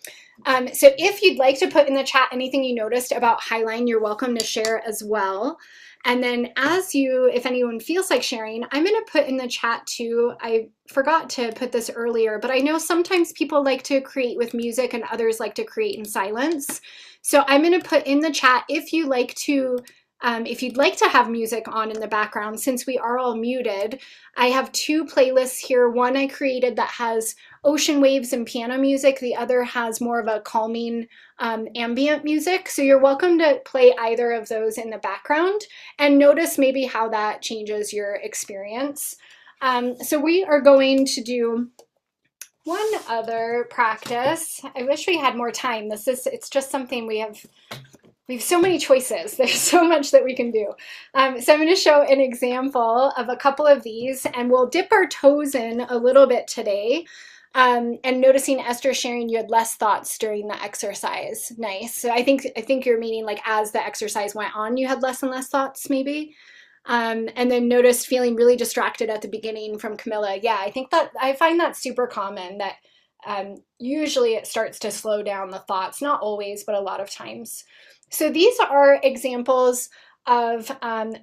So if you'd like to put in the chat anything you noticed about Highline, you're welcome to share as well. And then as you, if anyone feels like sharing, I'm going to put in the chat too. I forgot to put this earlier, but I know sometimes people like to create with music and others like to create in silence. So I'm going to put in the chat if you like to, if you'd like to have music on in the background, since we are all muted. I have two playlists here. One I created that has ocean waves and piano music. The other has more of a calming ambient music. So you're welcome to play either of those in the background and notice maybe how that changes your experience. So we are going to do one other practice. I wish we had more time. It's just something we have We have so many choices. There's so much that we can do. So I'm going to show an example of a couple of these, and we'll dip our toes in a little bit today. And noticing Esther sharing you had less thoughts during the exercise. Nice. So I think you're meaning like as the exercise went on, you had less and less thoughts, maybe. And then noticed feeling really distracted at the beginning from Camilla. Yeah, I think that I find that super common that usually it starts to slow down the thoughts, not always, but a lot of times. So these are examples of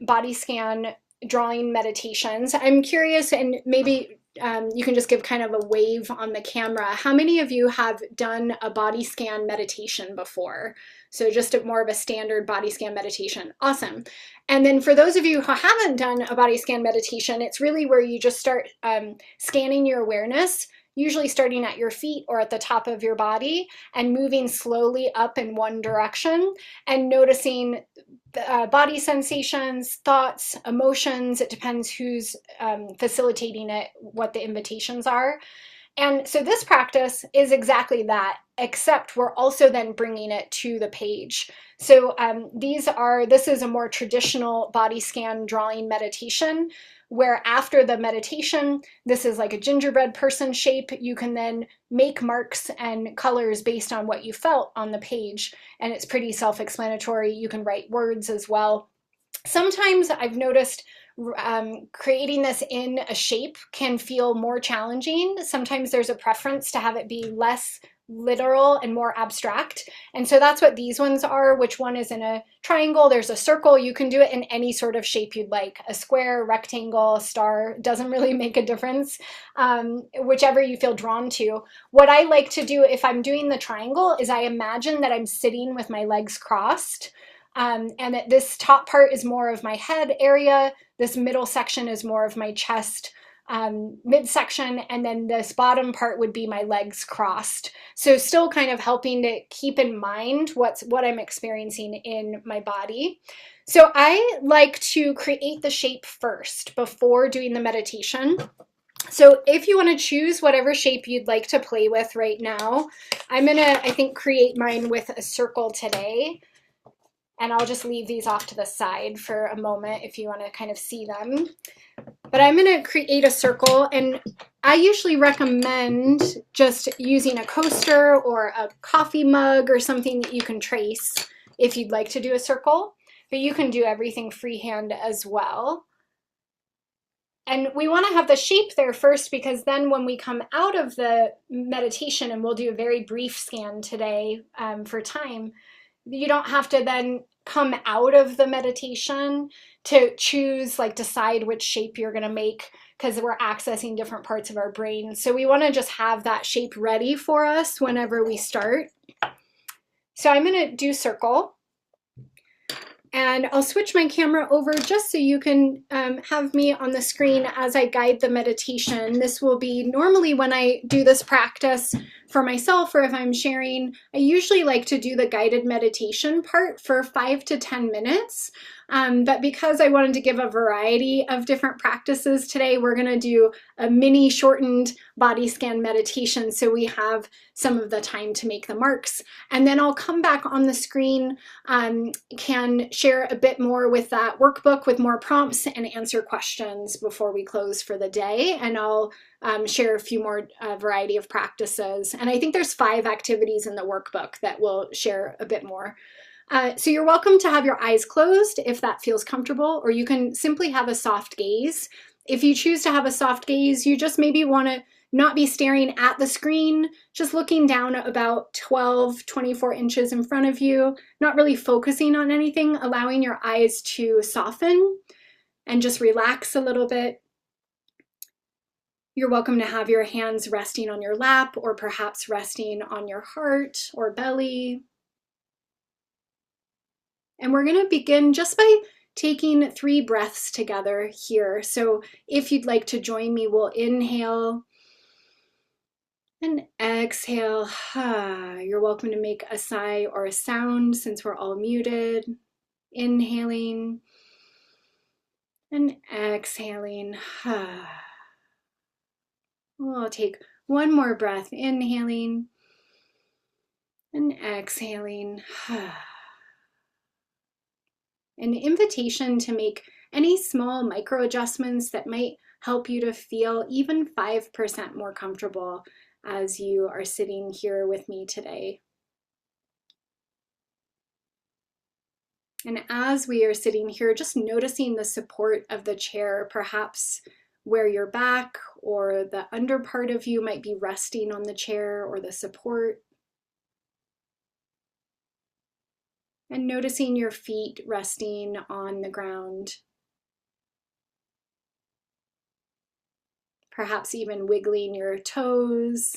body scan drawing meditations. I'm curious, and maybe you can just give kind of a wave on the camera. How many of you have done a body scan meditation before? So just more of a standard body scan meditation. Awesome. And then for those of you who haven't done a body scan meditation, it's really where you just start scanning your awareness, usually starting at your feet or at the top of your body and moving slowly up in one direction and noticing body sensations, thoughts, emotions. It depends who's facilitating it, what the invitations are. And so this practice is exactly that, except we're also then bringing it to the page. So this is a more traditional body scan drawing meditation, where after the meditation, this is like a gingerbread person shape. You can then make marks and colors based on what you felt on the page. And it's pretty self-explanatory. You can write words as well. Sometimes I've noticed creating this in a shape can feel more challenging. Sometimes there's a preference to have it be less literal and more abstract. And so that's what these ones are. Which one is in a triangle? There's a circle. You can do it in any sort of shape you'd like. A square, rectangle, star, doesn't really make a difference. Whichever you feel drawn to. What I like to do if I'm doing the triangle is I imagine that I'm sitting with my legs crossed. And that this top part is more of my head area. This middle section is more of my chest midsection, and then this bottom part would be my legs crossed. So still kind of helping to keep in mind what I'm experiencing in my body. So I like to create the shape first before doing the meditation. So if you want to choose whatever shape you'd like to play with right now, I'm gonna, I think, create mine with a circle today. And I'll just leave these off to the side for a moment if you want to kind of see them. But I'm going to create a circle, and I usually recommend just using a coaster or a coffee mug or something that you can trace if you'd like to do a circle. But you can do everything freehand as well. And we want to have the shape there first, because then when we come out of the meditation, and we'll do a very brief scan today for time, you don't have to then come out of the meditation to choose, like decide which shape you're going to make, because we're accessing different parts of our brain. So we want to just have that shape ready for us whenever we start. So I'm going to do circle. And I'll switch my camera over just so you can have me on the screen as I guide the meditation. This will be normally when I do this practice for myself, or if I'm sharing, I usually like to do the guided meditation part for 5 to 10 minutes. But because I wanted to give a variety of different practices today, we're going to do a mini shortened body scan meditation so we have some of the time to make the marks. And then I'll come back on the screen, can share a bit more with that workbook with more prompts and answer questions before we close for the day. And I'll share a few more variety of practices. And I think there's 5 activities in the workbook that will share a bit more. So you're welcome to have your eyes closed if that feels comfortable, or you can simply have a soft gaze. If you choose to have a soft gaze, you just maybe want to not be staring at the screen, just looking down about 12, 24 inches in front of you, not really focusing on anything, allowing your eyes to soften and just relax a little bit. You're welcome to have your hands resting on your lap, or perhaps resting on your heart or belly. And we're going to begin just by taking 3 breaths together here. So if you'd like to join me, we'll inhale and exhale. You're welcome to make a sigh or a sound since we're all muted. Inhaling and exhaling. We'll take one more breath, inhaling and exhaling. An invitation to make any small micro adjustments that might help you to feel even 5% more comfortable as you are sitting here with me today. And as we are sitting here, just noticing the support of the chair, perhaps where your back or the under part of you might be resting on the chair or the support. And noticing your feet resting on the ground. Perhaps even wiggling your toes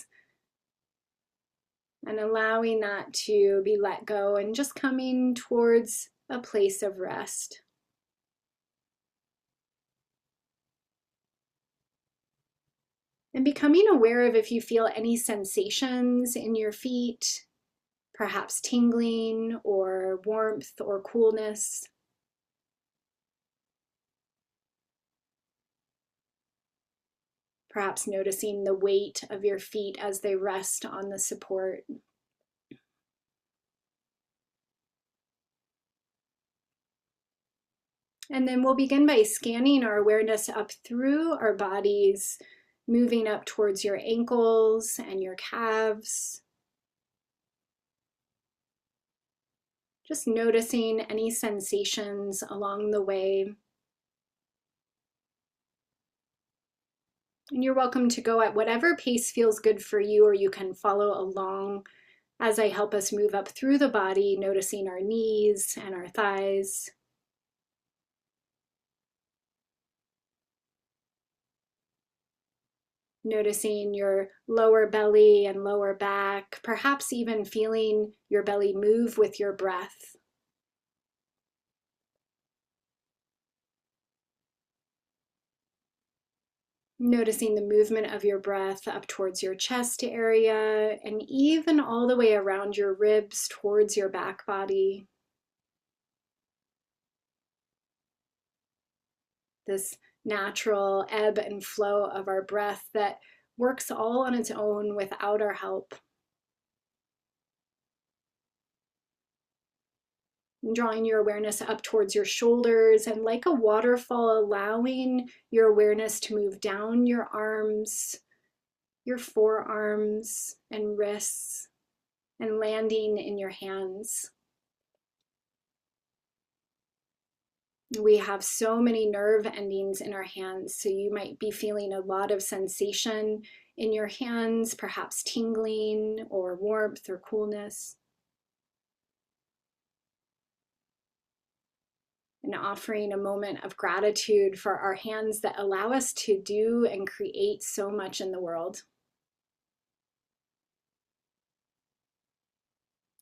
and allowing that to be let go and just coming towards a place of rest. And becoming aware of if you feel any sensations in your feet, perhaps tingling or warmth or coolness. Perhaps noticing the weight of your feet as they rest on the support. And then we'll begin by scanning our awareness up through our bodies, moving up towards your ankles and your calves. Just noticing any sensations along the way. And you're welcome to go at whatever pace feels good for you, or you can follow along as I help us move up through the body, noticing our knees and our thighs. Noticing your lower belly and lower back, perhaps even feeling your belly move with your breath. Noticing the movement of your breath up towards your chest area and even all the way around your ribs towards your back body. This natural ebb and flow of our breath that works all on its own without our help. Drawing your awareness up towards your shoulders and like a waterfall, allowing your awareness to move down your arms, your forearms and wrists, and landing in your hands. We have so many nerve endings in our hands, so you might be feeling a lot of sensation in your hands, perhaps tingling or warmth or coolness. And offering a moment of gratitude for our hands that allow us to do and create so much in the world.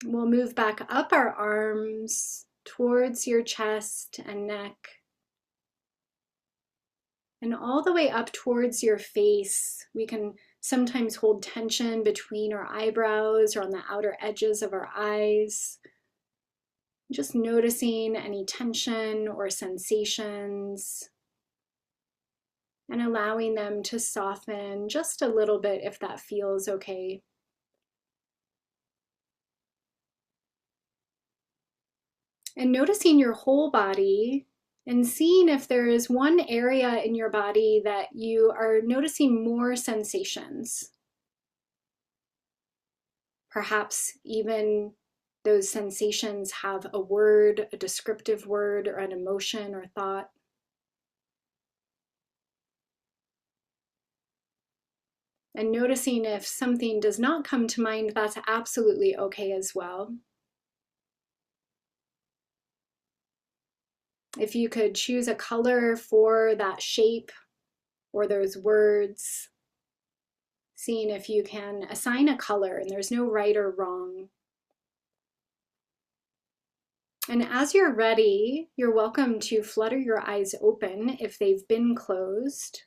We'll move back up our arms towards your chest and neck, and all the way up towards your face. We can sometimes hold tension between our eyebrows or on the outer edges of our eyes. Just noticing any tension or sensations and allowing them to soften just a little bit if that feels okay. And noticing your whole body and seeing if there is one area in your body that you are noticing more sensations. Perhaps even those sensations have a word, a descriptive word, or an emotion or thought. And noticing if something does not come to mind, that's absolutely okay as well. If you could choose a color for that shape or those words, seeing if you can assign a color, and there's no right or wrong. And as you're ready, you're welcome to flutter your eyes open if they've been closed.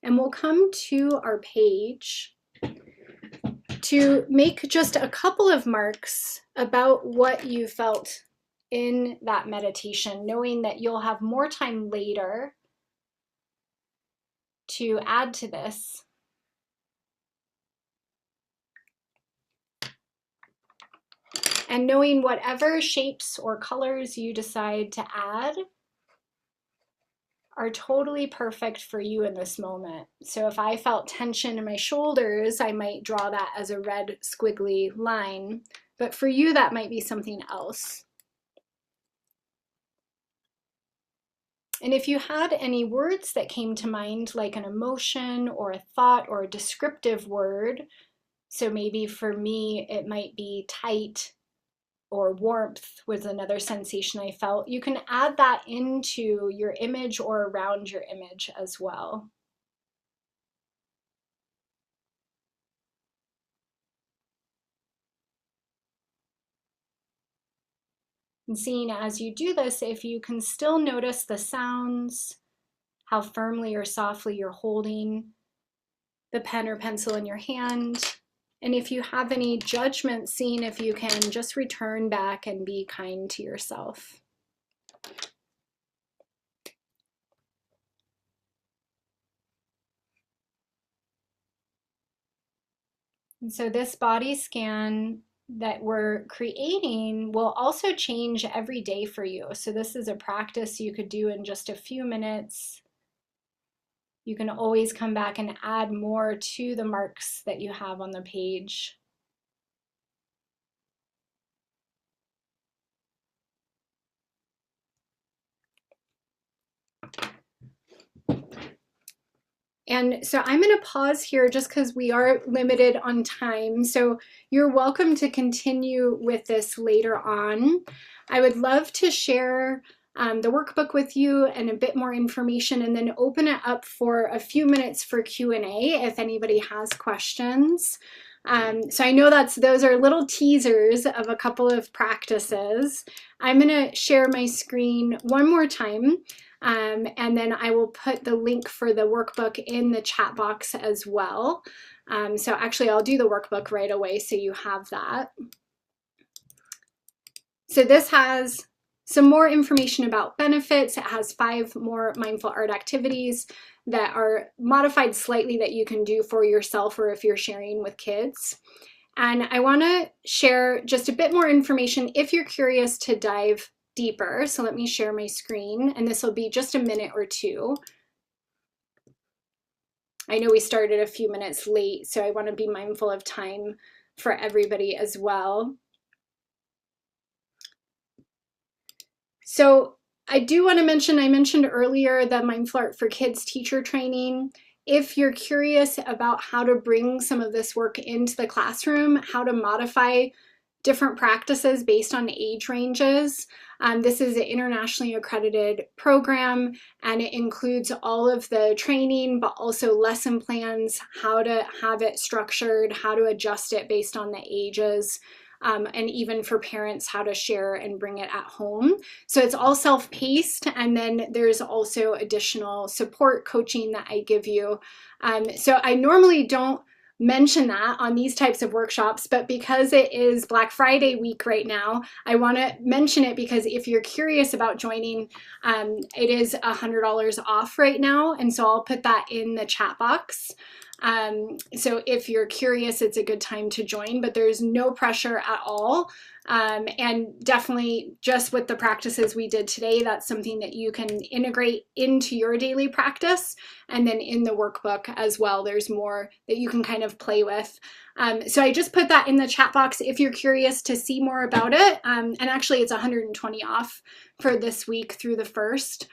And we'll come to our page to make just a couple of marks about what you felt in that meditation, knowing that you'll have more time later to add to this. and knowing whatever shapes or colors you decide to add are totally perfect for you in this moment. So if I felt tension in my shoulders, I might draw that as a red squiggly line, but for you, that might be something else. And if you had any words that came to mind, like an emotion or a thought or a descriptive word, so maybe for me, it might be tight or warmth was another sensation I felt, you can add that into your image or around your image as well. And seeing as you do this, if you can still notice the sounds, how firmly or softly you're holding the pen or pencil in your hand. And if you have any judgment, seeing if you can just return back and be kind to yourself. And so this body scan that we're creating will also change every day for you. So this is a practice you could do in just a few minutes. You can always come back and add more to the marks that you have on the page. And so I'm going to pause here just because we are limited on time. So you're welcome to continue with this later on. I would love to share the workbook with you and a bit more information, and then open it up for a few minutes for Q&A if anybody has questions. So I know those are little teasers of a couple of practices. I'm going to share my screen one more time. And then I will put the link for the workbook in the chat box as well. So actually I'll do the workbook right away so you have that. So this has some more information about benefits. It has 5 more mindful art activities that are modified slightly that you can do for yourself or if you're sharing with kids. And I want to share just a bit more information if you're curious to dive deeper. So let me share my screen, and this will be just a minute or two. I know we started a few minutes late, so I want to be mindful of time for everybody as well. So I do want to mention, I mentioned earlier the Mindful Art for Kids teacher training. If you're curious about how to bring some of this work into the classroom, how to modify different practices based on age ranges. This is an internationally accredited program, and it includes all of the training, but also lesson plans, how to have it structured, how to adjust it based on the ages, and even for parents, how to share and bring it at home. So it's all self-paced, and then there's also additional support coaching that I give you. So I normally don't mention that on these types of workshops, but because it is Black Friday week right now, I want to mention it because if you're curious about joining, it is $100 off right now, and so I'll put that in the chat box. So if you're curious, it's a good time to join, but there's no pressure at all. And definitely just with the practices we did today, that's something that you can integrate into your daily practice. And then in the workbook as well, there's more that you can kind of play with. So I just put that in the chat box if you're curious to see more about it. And actually it's 120 off for this week through the 1st.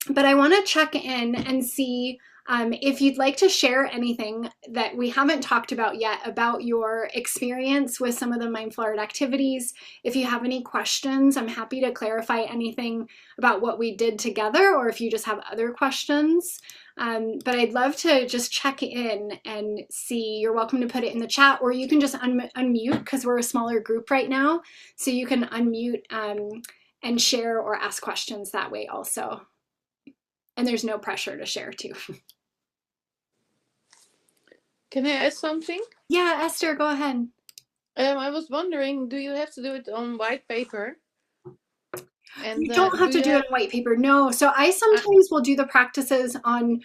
But I want to check in and see if you'd like to share anything that we haven't talked about yet about your experience with some of the mindful art activities. If you have any questions, I'm happy to clarify anything about what we did together, or if you just have other questions. But I'd love to just check in and see. You're welcome to put it in the chat, or you can just unmute because we're a smaller group right now. So you can unmute and share or ask questions that way also. And there's no pressure to share too. Can I add something? Yeah, Esther, go ahead. I was wondering, do you have to do it on white paper? And you don't have to do it on white paper, no. So I sometimes will do the practices on,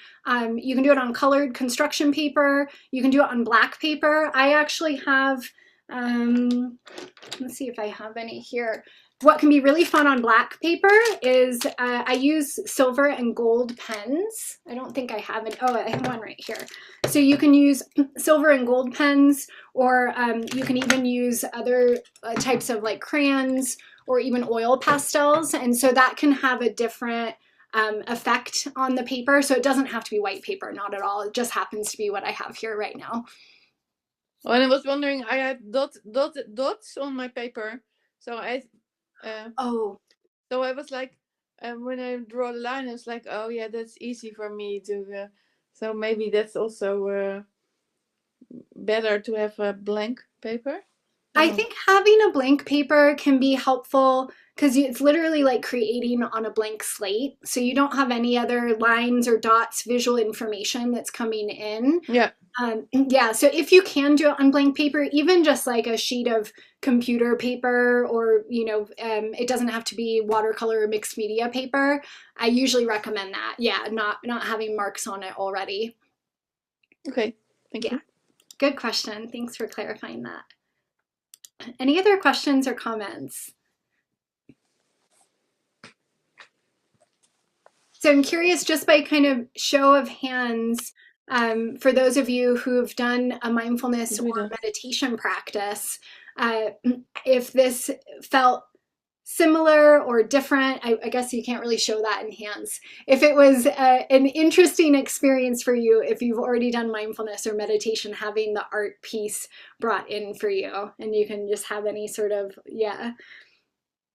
you can do it on colored construction paper, you can do it on black paper. I actually have Let's see if I have any here. What can be really fun on black paper is I use silver and gold pens. I don't think I have it. Oh, I have one right here. So you can use silver and gold pens, or you can even use other types of like crayons or even oil pastels. And so that can have a different effect on the paper. So it doesn't have to be white paper, not at all. It just happens to be what I have here right now. Oh, and I was wondering, I had dots on my paper, so Oh, so I was like, when I draw a line, I was like, oh yeah, that's easy for me to. So maybe that's also better to have a blank paper. I think having a blank paper can be helpful because it's literally like creating on a blank slate. So you don't have any other lines or dots, visual information that's coming in. Yeah. Yeah, so if you can do it on blank paper, even just like a sheet of computer paper, or, you know, it doesn't have to be watercolor or mixed media paper. I usually recommend that. Yeah, not having marks on it already. Okay, thank you. Good question. Thanks for clarifying that. Any other questions or comments? So I'm curious, just by kind of show of hands, for those of you who have done a mindfulness or meditation practice, if this felt similar or different. I guess you can't really show that in hands. If it was an interesting experience for you, if you've already done mindfulness or meditation, having the art piece brought in for you, and you can just have any sort of, yeah.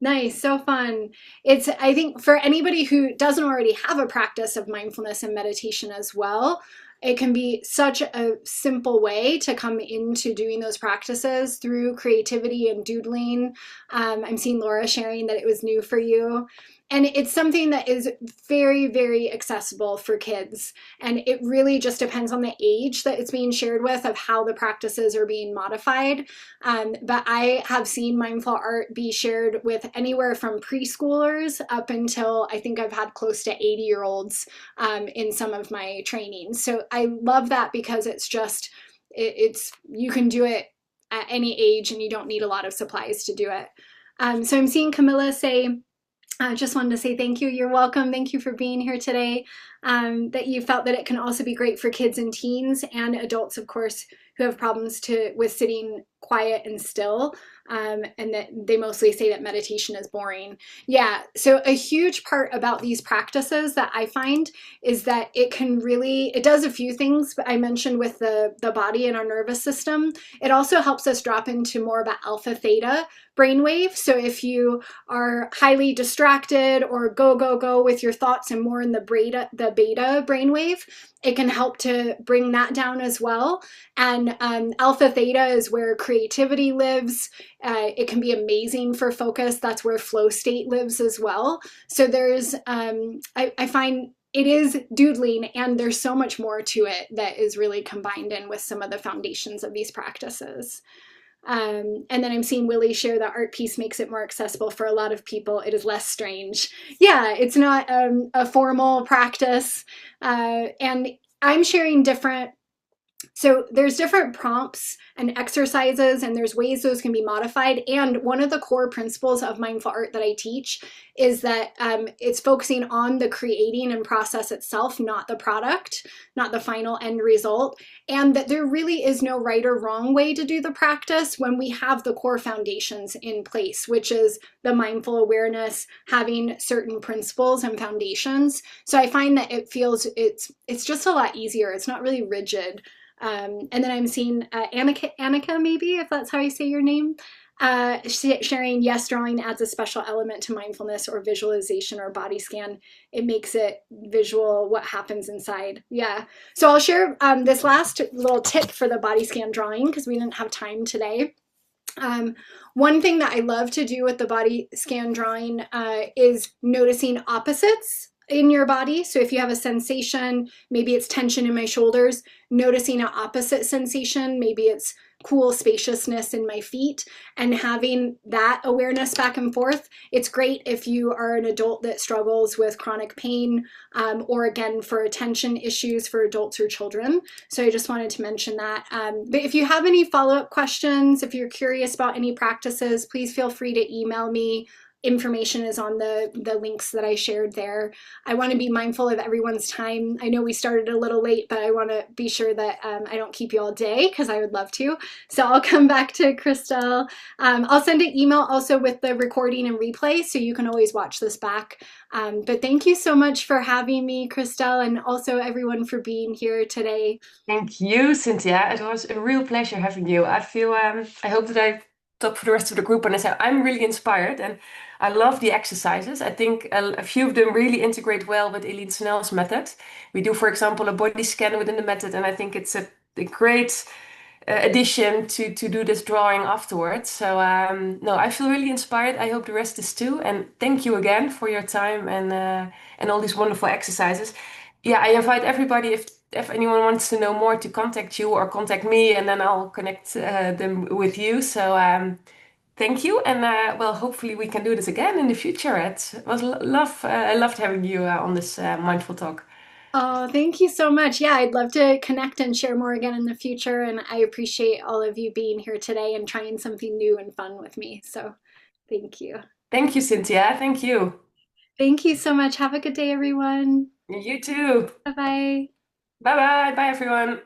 Nice, so fun. It's, I think for anybody who doesn't already have a practice of mindfulness and meditation as well, it can be such a simple way to come into doing those practices through creativity and doodling. I'm seeing Laura sharing that it was new for you. And it's something that is very, very accessible for kids. And it really just depends on the age that it's being shared with, of how the practices are being modified. But I have seen mindful art be shared with anywhere from preschoolers up until, I think I've had close to 80-year-olds in some of my trainings. So I love that because it's just, you can do it at any age and you don't need a lot of supplies to do it. So I'm seeing Camilla say, I just wanted to say thank you. You're welcome. Thank you for being here today. That you felt that it can also be great for kids and teens and adults, of course, who have problems with sitting quiet and still. And that they mostly say that meditation is boring. Yeah, so a huge part about these practices that I find is that it does a few things I mentioned with the body and our nervous system. It also helps us drop into more of an alpha theta brainwave. So if you are highly distracted or go with your thoughts and more in the beta brainwave, it can help to bring that down as well. And alpha theta is where creativity lives. It can be amazing for focus. That's where flow state lives as well. So there's, I find it is doodling, and there's so much more to it that is really combined in with some of the foundations of these practices. And then I'm seeing Willie share that art piece makes it more accessible for a lot of people. It is less strange. Yeah, it's not a formal practice. And I'm sharing so there's different prompts and exercises, and there's ways those can be modified. And one of the core principles of mindful art that I teach is that it's focusing on the creating and process itself, not the product, not the final end result. And that there really is no right or wrong way to do the practice when we have the core foundations in place, which is the mindful awareness, having certain principles and foundations. So I find that it's just a lot easier. It's not really rigid. And then I'm seeing Annika, maybe, if that's how you say your name, sharing, yes, drawing adds a special element to mindfulness or visualization or body scan. It makes it visual what happens inside. Yeah. So I'll share this last little tip for the body scan drawing because we didn't have time today. One thing that I love to do with the body scan drawing is noticing opposites in your body. So if you have a sensation, maybe it's tension in my shoulders, noticing an opposite sensation, maybe it's cool spaciousness in my feet, and having that awareness back and forth. It's great if you are an adult that struggles with chronic pain, or again for attention issues for adults or children. So I just wanted to mention that. But if you have any follow-up questions, if you're curious about any practices, please feel free to email me. Information is on the links that I shared there. I want to be mindful of everyone's time. I know we started a little late, but I want to be sure that I don't keep you all day because I would love to. So I'll come back to Christelle. I'll send an email also with the recording and replay so you can always watch this back. But thank you so much for having me, Christelle, and also everyone for being here today. Thank you, Cynthia. It was a real pleasure having you. I feel, I hope that I talk for the rest of the group and I say I'm really inspired and I love the exercises. I think a few of them really integrate well with Eline Snell's method. We do, for example, a body scan within the method, and I think it's a great addition to do this drawing afterwards. So no, I feel really inspired. I hope the rest is too. And thank you again for your time and all these wonderful exercises. Yeah, I invite everybody if anyone wants to know more to contact you or contact me, and then I'll connect them with you. So thank you, and well, hopefully we can do this again in the future. It was I loved having you on this mindful talk. Oh, thank you so much. Yeah, I'd love to connect and share more again in the future. And I appreciate all of you being here today and trying something new and fun with me. So thank you. Thank you, Cynthia. Thank you. Thank you so much. Have a good day, everyone. You too. Bye bye. Bye bye. Bye, everyone.